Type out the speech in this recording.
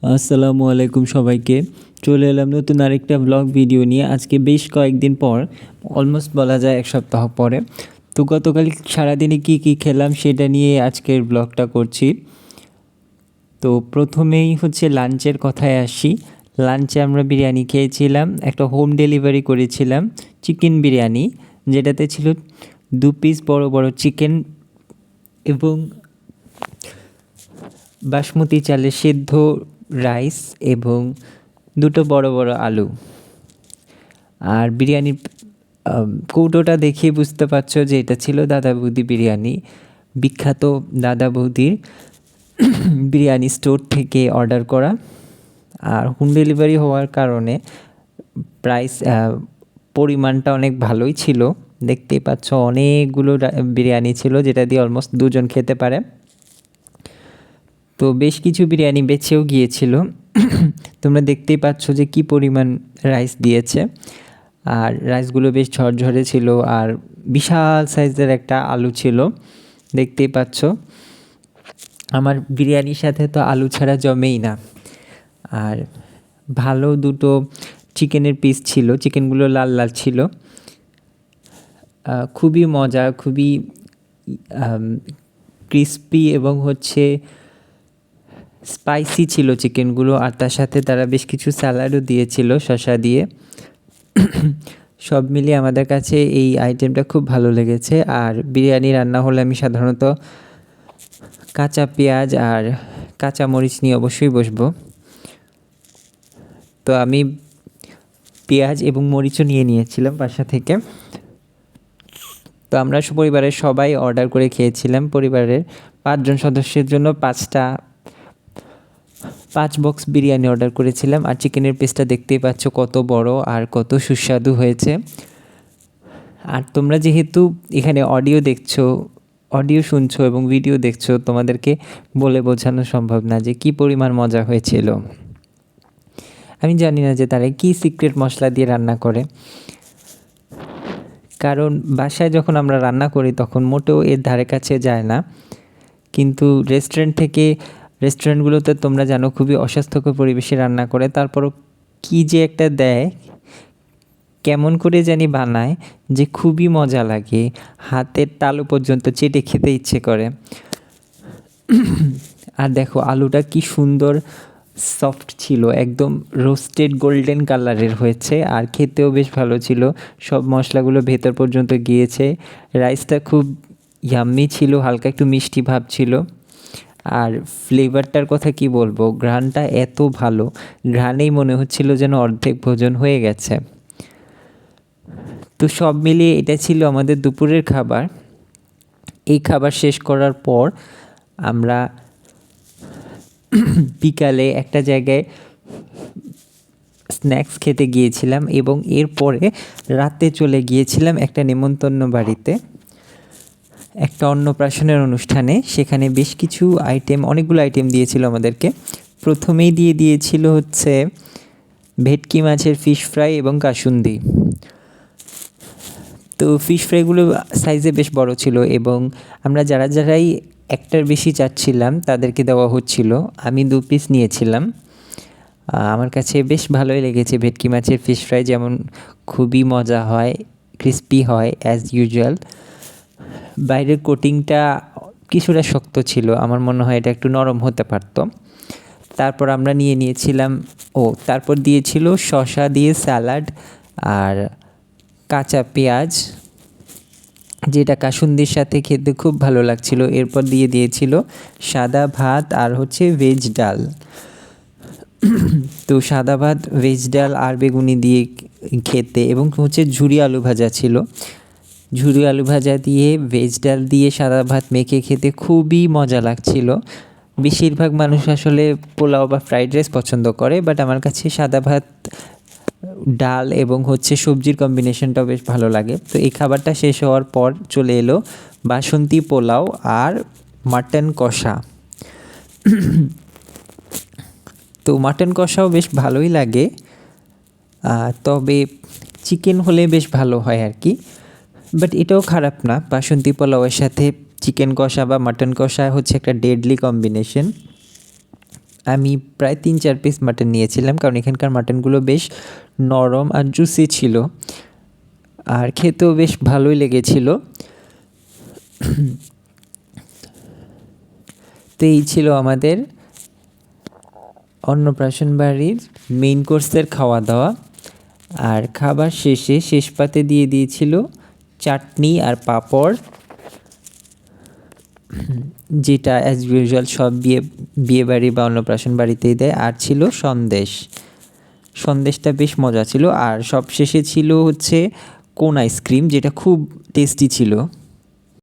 আসসালামু আলাইকুম সবাইকে। চলে এলাম নতুন আরেকটা ব্লগ ভিডিও নিয়ে। আজকে বেশ কয়েকদিন পর, অলমোস্ট বলা যায় 1 সপ্তাহ পরে। তো গতকাল সারাদিনে কি খেলাম সেটা নিয়ে আজকের ব্লগটা করছি। তো প্রথমেই হচ্ছে লাঞ্চের কথায় আসি। লাঞ্চে আমরা বিরিয়ানি খেয়েছিলাম, একটা হোম ডেলিভারি করেছিলাম চিকেন বিরিয়ানি, যেটাতে ছিল 2 পিস বড় বড় চিকেন এবং বাসমতি চালের সেদ্ধ রাইস এবং 2টো বড় বড় আলু। আর বিরিয়ানির কৌটোটা দেখেই বুঝতে পারছো যে এটা ছিল দাদা বৌদি বিরিয়ানি, বিখ্যাত দাদা বৌদির বিরিয়ানি স্টোর থেকে অর্ডার করা। আর হোম ডেলিভারি হওয়ার কারণে প্রাইস পরিমাণটা অনেক ভালোই ছিল। দেখতেই পাচ্ছ অনেকগুলো বিরিয়ানি ছিল, যেটা দিয়ে অলমোস্ট 2 জন খেতে পারে। তো বেশ কিছু বিরিয়ানি বেঁচেও গিয়েছিল। তোমরা দেখতেই পাচ্ছ যে কি পরিমাণ রাইস দিয়েছে। আর রাইসগুলো বেশ ঝরঝরে ছিল, আর বিশাল সাইজের একটা আলু ছিল, দেখতেই পাচ্ছ। আমার বিরিয়ানির সাথে তো আলু ছাড়া জমেই না। আর ভালো 2টো চিকেনের পিস ছিল, চিকেনগুলো লাল লাল ছিল। খুবই মজা, খুবই ক্রিস্পি এবং হচ্ছে স্পাইসি ছিল চিকেনগুলো। আর তার সাথে তারা বেশ কিছু স্যালাডও দিয়েছিল শসা দিয়ে। সব মিলিয়ে আমাদের কাছে এই আইটেমটা খুব ভালো লেগেছে। আর বিরিয়ানি রান্না হলে আমি সাধারণত কাঁচা পেঁয়াজ আর কাঁচা মরিচ নিয়ে অবশ্যই বসবো। তো আমি পেঁয়াজ এবং মরিচও নিয়ে নিয়েছিলাম বাসা থেকে। তো আমরা পরিবারের সবাই অর্ডার করে খেয়েছিলাম। পরিবারের 5 জন সদস্যের জন্য 5 বক্স বিরিয়ানি অর্ডার করেছিলাম। আর চিকেনের পিসটা দেখতেই পাচ্ছ কত বড় আর কত সুস্বাদু হয়েছে। আর তোমরা যেহেতু এখানে অডিও শুনছো এবং ভিডিও দেখছো, তোমাদেরকে বলে বোঝানো সম্ভব না যে কি পরিমাণ মজা হয়েছিল। আমি জানি না যে তারা কি সিক্রেট মশলা দিয়ে রান্না করে, কারণ বাসায় যখন আমরা রান্না করি তখন মোটেও এর ধারে কাছে যায় না। কিন্তু রেস্টুরেন্টগুলোতে তোমরা জানো খুবই অস্বাস্থ্যকর পরিবেশে রান্না করে, তারপরও কি যে একটা দেয়, কেমন করে জানি বানায় যে খুবই মজা লাগে, হাতের তালু পর্যন্ত চেটে খেতে ইচ্ছে করে। আর দেখো আলুটা কি সুন্দর সফট ছিল, একদম রোস্টেড গোল্ডেন কালারের হয়েছে। আর খেতেও বেশ ভালো ছিল, সব মশলাগুলো ভেতর পর্যন্ত গিয়েছে। রাইসটা খুব ইয়াম্মি ছিল, হালকা একটু মিষ্টি ভাব ছিল। আর ফ্লেভারটার কথা কি বলবো, ঘ্রাণটা এত ভালো, ঘ্রাণেই মনে হচ্ছিল যেন অর্ধেক ভোজন হয়ে গেছে। তো সব মিলিয়ে এটা ছিল আমাদের দুপুরের খাবার। এই খাবার শেষ করার পর আমরা বিকালে একটা জায়গায় স্ন্যাক্স খেতে গিয়েছিলাম এবং এরপরে রাতে চলে গিয়েছিলাম একটা নেমন্তন্ন বাড়িতে, একটা অন্নপ্রাশনের অনুষ্ঠানে। সেখানে বেশ কিছু অনেকগুলো আইটেম দিয়েছিল আমাদেরকে। প্রথমেই দিয়েছিল হচ্ছে ভেটকি মাছের ফিশ ফ্রাই এবং কাসুন্দি। তো ফিশ ফ্রাইগুলো সাইজে বেশ বড় ছিল এবং আমরা যারাই একটার বেশি চাচ্ছিলাম তাদেরকে দেওয়া হচ্ছিল। আমি 2 পিস নিয়েছিলাম। আমার কাছে বেশ ভালোই লেগেছে ভেটকি মাছের ফিশ ফ্রাই, যেমন খুবই মজা হয়, ক্রিস্পি হয় অ্যাজ ইউজুয়াল। বাইরের কোটিংটা কিছুটা শক্ত ছিল, আমার মনে হয় এটা একটু নরম হতে পারতো। তারপর আমরা তারপর দিয়েছিল শসা দিয়ে স্যালাড আর কাঁচা পেঁয়াজ, যেটা কাসুন্দির সাথে খেতে খুব ভালো লাগছিল। এরপর দিয়েছিল সাদা ভাত আর হচ্ছে ভেজ ডাল। তো সাদা ভাত, ভেজ ডাল আর বেগুনি দিয়ে খেতে, এবং হচ্ছে ঝুরি আলু ভাজা ছিল। ঝুরি আলু ভাজা দিয়ে ভেজ ডাল দিয়ে সাদা ভাত মেখে খেতে খুবই মজা লাগছিল। বেশিরভাগ মানুষ আসলে পোলাও বা ফ্রাইড রাইস পছন্দ করে, বাট আমার কাছে সাদা ভাত, ডাল এবং হচ্ছে সবজির কম্বিনেশনটাও বেশ ভালো লাগে। তো এই খাবারটা শেষ হওয়ার পর চলে এলো বাসন্তী পোলাও আর মাটন কষা। তো মাটন কষাও বেশ ভালোই লাগে, তবে চিকেন হলে বেশ ভালো হয় আর কি। বাট এটাও খারাপ না, বাসন্তী পোলাওয়ের সাথে চিকেন কষা বা মাটন কষা হচ্ছে একটা ডেডলি কম্বিনেশন। আমি প্রায় 3-4 পিস মাটন নিয়েছিলাম, কারণ এখানকার মাটনগুলো বেশ নরম আর জুসি ছিল, আর খেতেও বেশ ভালোই লেগেছিল। তো এই ছিল আমাদের অন্নপ্রাশন বাড়ির মেইন কোর্সের খাওয়া দাওয়া। আর খাবার শেষে শেষ পাতে দিয়ে দিয়েছিল চাটনি আর পাঁপড়, যেটা অ্যাজ ইউজুয়াল সব বিয়েবাড়ি বা অন্নপ্রাশন বাড়িতেই দেয়। আর ছিল সন্দেশটা বেশ মজা ছিল। আর সবশেষে ছিল হচ্ছে কোন আইসক্রিম, যেটা খুব টেস্টি ছিল।